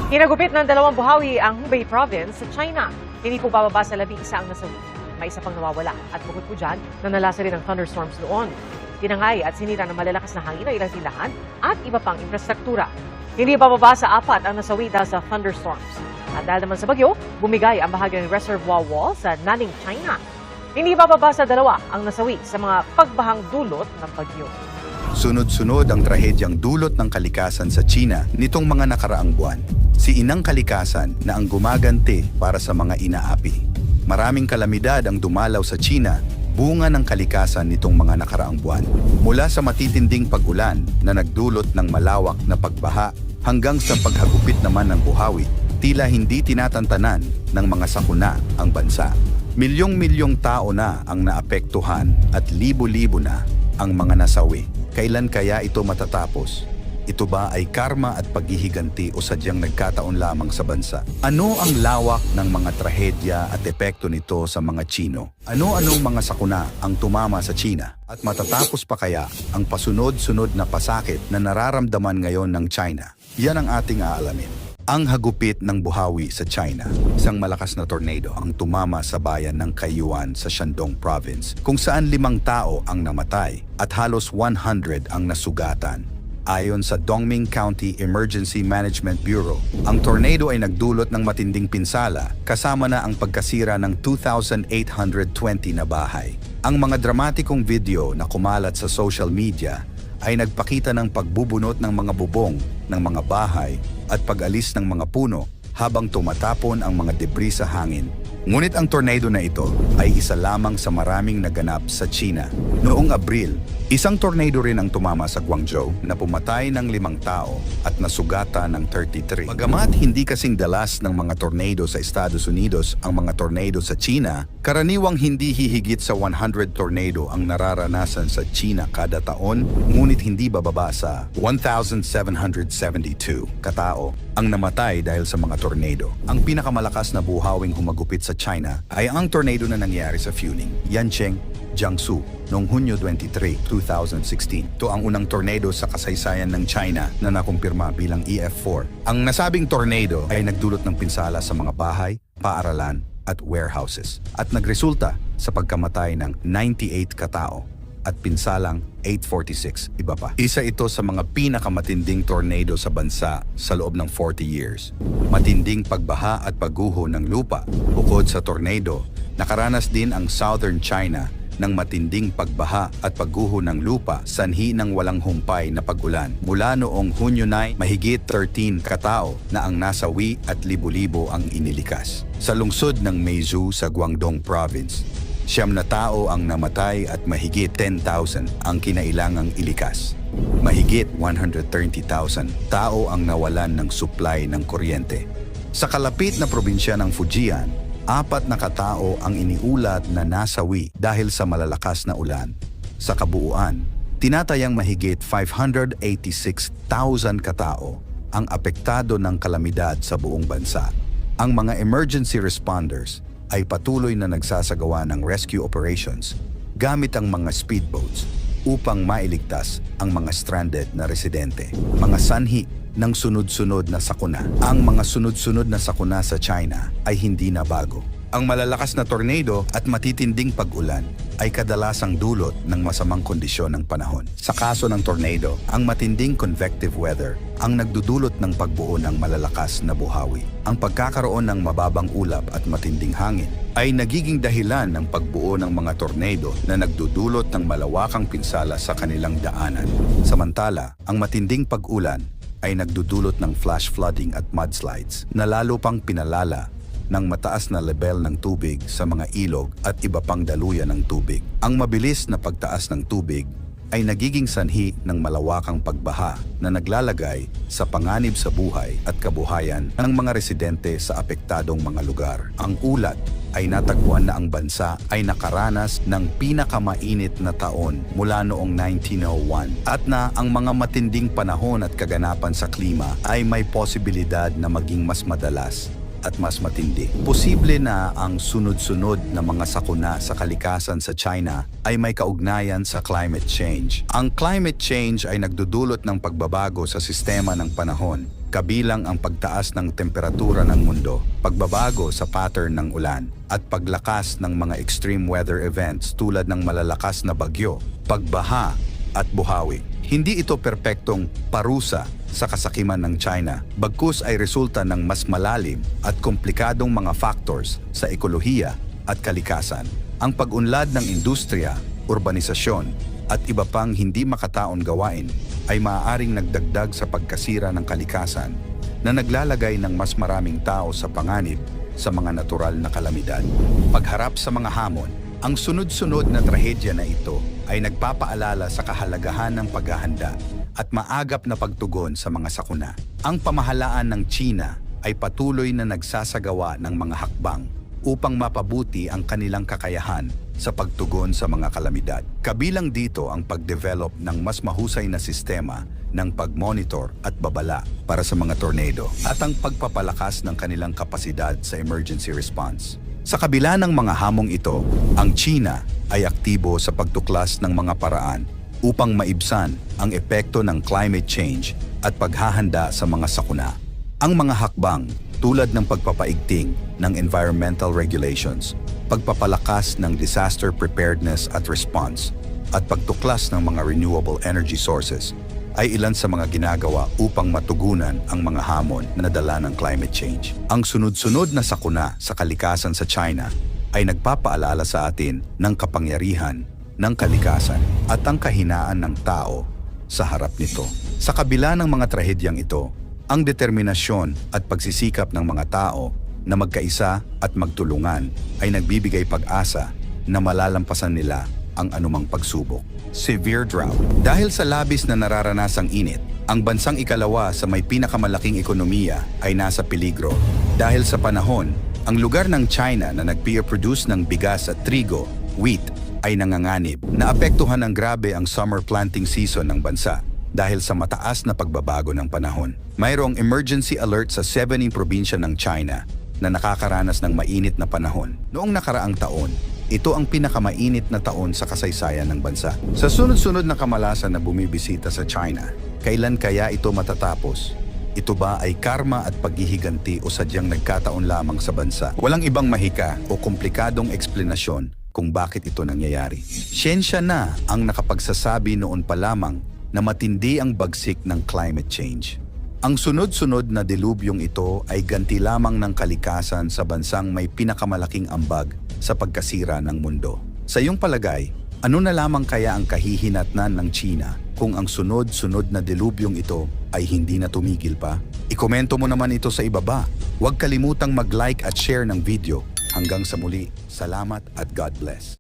Hinagupit ng dalawang buhawi ang Hubei province sa China. Hindi po bababa sa 11 ang nasawi. May isa pang nawawala at bukod po dyan, nanalasa rin ang thunderstorms noon. Tinangay at sinira ng malalakas na hangin ang ilang tindahan at iba pang infrastruktura. Hindi bababa sa 4 ang nasawi dahil sa thunderstorms. At dahil naman sa bagyo, bumigay ang bahagi ng reservoir wall sa Nanning, China. Hindi bababa sa 2 ang nasawi sa mga pagbahang dulot ng bagyo. Sunod-sunod ang trahedyang dulot ng kalikasan sa China nitong mga nakaraang buwan. Si Inang Kalikasan na ang gumaganti para sa mga inaapi. Maraming kalamidad ang dumalaw sa China, bunga ng kalikasan nitong mga nakaraang buwan. Mula sa matitinding pag-ulan na nagdulot ng malawak na pagbaha hanggang sa paghagupit naman ng buhawi, tila hindi tinatantanan ng mga sakuna ang bansa. Milyong-milyong tao na ang naapektuhan at libo-libo na ang mga nasawi. Kailan kaya ito matatapos? Ito ba ay karma at paghihiganti o sadyang nagkataon lamang sa bansa? Ano ang lawak ng mga trahedya at epekto nito sa mga Chino? Ano-anong mga sakuna ang tumama sa China? At matatapos pa kaya ang pasunod-sunod na pasakit na nararamdaman ngayon ng China? Yan ang ating aalamin. Ang hagupit ng buhawi sa China. Isang malakas na tornado ang tumama sa bayan ng Kaiyuan sa Shandong Province, kung saan 5 tao ang namatay at halos 100 ang nasugatan. Ayon sa Dongming County Emergency Management Bureau, ang tornado ay nagdulot ng matinding pinsala kasama na ang pagkasira ng 2,820 na bahay. Ang mga dramatikong video na kumalat sa social media ay nagpakita ng pagbubunot ng mga bubong ng mga bahay at pag-alis ng mga puno habang tumatapon ang mga debris sa hangin. Ngunit ang tornado na ito ay isa lamang sa maraming naganap sa China. Noong Abril, isang tornado rin ang tumama sa Guangzhou na pumatay ng 5 tao at nasugatan ng 33. Bagamat hindi kasing dalas ng mga tornado sa Estados Unidos ang mga tornado sa China, karaniwang hindi hihigit sa 100 tornado ang nararanasan sa China kada taon, ngunit hindi bababa sa 1,772 katao ang namatay dahil sa mga tornado. Ang pinakamalakas na buhawing humagupit sa China ay ang tornado na nangyari sa Funing, Yancheng, Jiangsu noong Hunyo 23, 2016. Ito ang unang tornado sa kasaysayan ng China na nakumpirma bilang EF4. Ang nasabing tornado ay nagdulot ng pinsala sa mga bahay, paaralan at warehouses at nagresulta sa pagkamatay ng 98 katao at pinsalang 846 iba pa. Isa ito sa mga pinakamatinding tornado sa bansa sa loob ng 40 years. Matinding pagbaha at pagguho ng lupa. Bukod sa tornado, nakaranas din ang Southern China ng matinding pagbaha at pagguho ng lupa, sanhi ng walang humpay na pag-ulan. Mula noong Hunyo 9, mahigit 13 katao na ang nasawi at libo-libo ang inilikas. Sa lungsod ng Meizhou sa Guangdong Province, 9 na tao ang namatay at mahigit 10,000 ang kinailangang ilikas. Mahigit 130,000 tao ang nawalan ng supply ng kuryente. Sa kalapit na probinsya ng Fujian, 4 na katao ang iniulat na nasawi dahil sa malalakas na ulan. Sa kabuuan, tinatayang mahigit 586,000 katao ang apektado ng kalamidad sa buong bansa. Ang mga emergency responders ay patuloy na nagsasagawa ng rescue operations gamit ang mga speedboats upang mailigtas ang mga stranded na residente. Mga sanhi ng sunod-sunod na sakuna. Ang mga sunod-sunod na sakuna sa China ay hindi na bago. Ang malalakas na tornado at matitinding pag-ulan ay kadalasang dulot ng masamang kondisyon ng panahon. Sa kaso ng tornado, ang matinding convective weather ang nagdudulot ng pagbuo ng malalakas na buhawi. Ang pagkakaroon ng mababang ulap at matinding hangin ay nagiging dahilan ng pagbuo ng mga tornado na nagdudulot ng malawakang pinsala sa kanilang daanan. Samantala, ang matinding pag-ulan ay nagdudulot ng flash flooding at mudslides na lalo pang pinalala ng mataas na level ng tubig sa mga ilog at iba pang daluyan ng tubig. Ang mabilis na pagtaas ng tubig ay nagiging sanhi ng malawakang pagbaha na naglalagay sa panganib sa buhay at kabuhayan ng mga residente sa apektadong mga lugar. Ang ulat ay natagpuan na ang bansa ay nakaranas ng pinakamainit na taon mula noong 1901 at na ang mga matinding panahon at kaganapan sa klima ay may posibilidad na maging mas madalas at mas matindi. Posible na ang sunod-sunod na mga sakuna sa kalikasan sa China ay may kaugnayan sa climate change. Ang climate change ay nagdudulot ng pagbabago sa sistema ng panahon, kabilang ang pagtaas ng temperatura ng mundo, pagbabago sa pattern ng ulan, at paglakas ng mga extreme weather events tulad ng malalakas na bagyo, pagbaha, at buhawi. Hindi ito perpektong parusa sa kasakiman ng China, bagkus ay resulta ng mas malalim at komplikadong mga factors sa ekolohiya at kalikasan. Ang pag-unlad ng industriya, urbanisasyon, at iba pang hindi makataon gawain ay maaaring nagdagdag sa pagkasira ng kalikasan na naglalagay ng mas maraming tao sa panganib sa mga natural na kalamidad. Pagharap sa mga hamon, ang sunod-sunod na trahedya na ito ay nagpapaalala sa kahalagahan ng paghahanda at maagap na pagtugon sa mga sakuna. Ang pamahalaan ng China ay patuloy na nagsasagawa ng mga hakbang upang mapabuti ang kanilang kakayahan sa pagtugon sa mga kalamidad. Kabilang dito ang pag-develop ng mas mahusay na sistema ng pag-monitor at babala para sa mga tornado at ang pagpapalakas ng kanilang kapasidad sa emergency response. Sa kabila ng mga hamong ito, ang China ay aktibo sa pagtuklas ng mga paraan upang maibsan ang epekto ng climate change at paghahanda sa mga sakuna. Ang mga hakbang tulad ng pagpapaigting ng environmental regulations, pagpapalakas ng disaster preparedness at response, at pagtuklas ng mga renewable energy sources ay ilan sa mga ginagawa upang matugunan ang mga hamon na dala ng climate change. Ang sunod-sunod na sakuna sa kalikasan sa China ay nagpapaalala sa atin ng kapangyarihan ng kalikasan at ang kahinaan ng tao sa harap nito. Sa kabila ng mga trahedyang ito, ang determinasyon at pagsisikap ng mga tao na magkaisa at magtulungan ay nagbibigay pag-asa na malalampasan nila ang anumang pagsubok. Severe drought. Dahil sa labis na nararanasang init, ang bansang ikalawa sa may pinakamalaking ekonomiya ay nasa peligro. Dahil sa panahon, ang lugar ng China na nagpe-produce ng bigas at trigo, wheat, ay nanganganib. Naapektuhan ng grabe ang summer planting season ng bansa dahil sa mataas na pagbabago ng panahon. Mayroong emergency alert sa 17 probinsya ng China na nakakaranas ng mainit na panahon. Noong nakaraang taon, ito ang pinakamainit na taon sa kasaysayan ng bansa. Sa sunod-sunod na kamalasan na bumibisita sa China, kailan kaya ito matatapos? Ito ba ay karma at paghihiganti o sadyang nagkataon lamang sa bansa? Walang ibang mahika o komplikadong eksplanasyon kung bakit ito nangyayari. Siyensya na ang nakapagsasabi noon pa lamang na matindi ang bagsik ng climate change. Ang sunod-sunod na dilubyong ito ay ganti lamang ng kalikasan sa bansang may pinakamalaking ambag sa pagkasira ng mundo. Sa iyong palagay, ano na lamang kaya ang kahihinatnan ng China kung ang sunod-sunod na dilubyong ito ay hindi na tumigil pa? Ikomento mo naman ito sa ibaba. Huwag kalimutang mag-like at share ng video. Hanggang sa muli, salamat at God bless.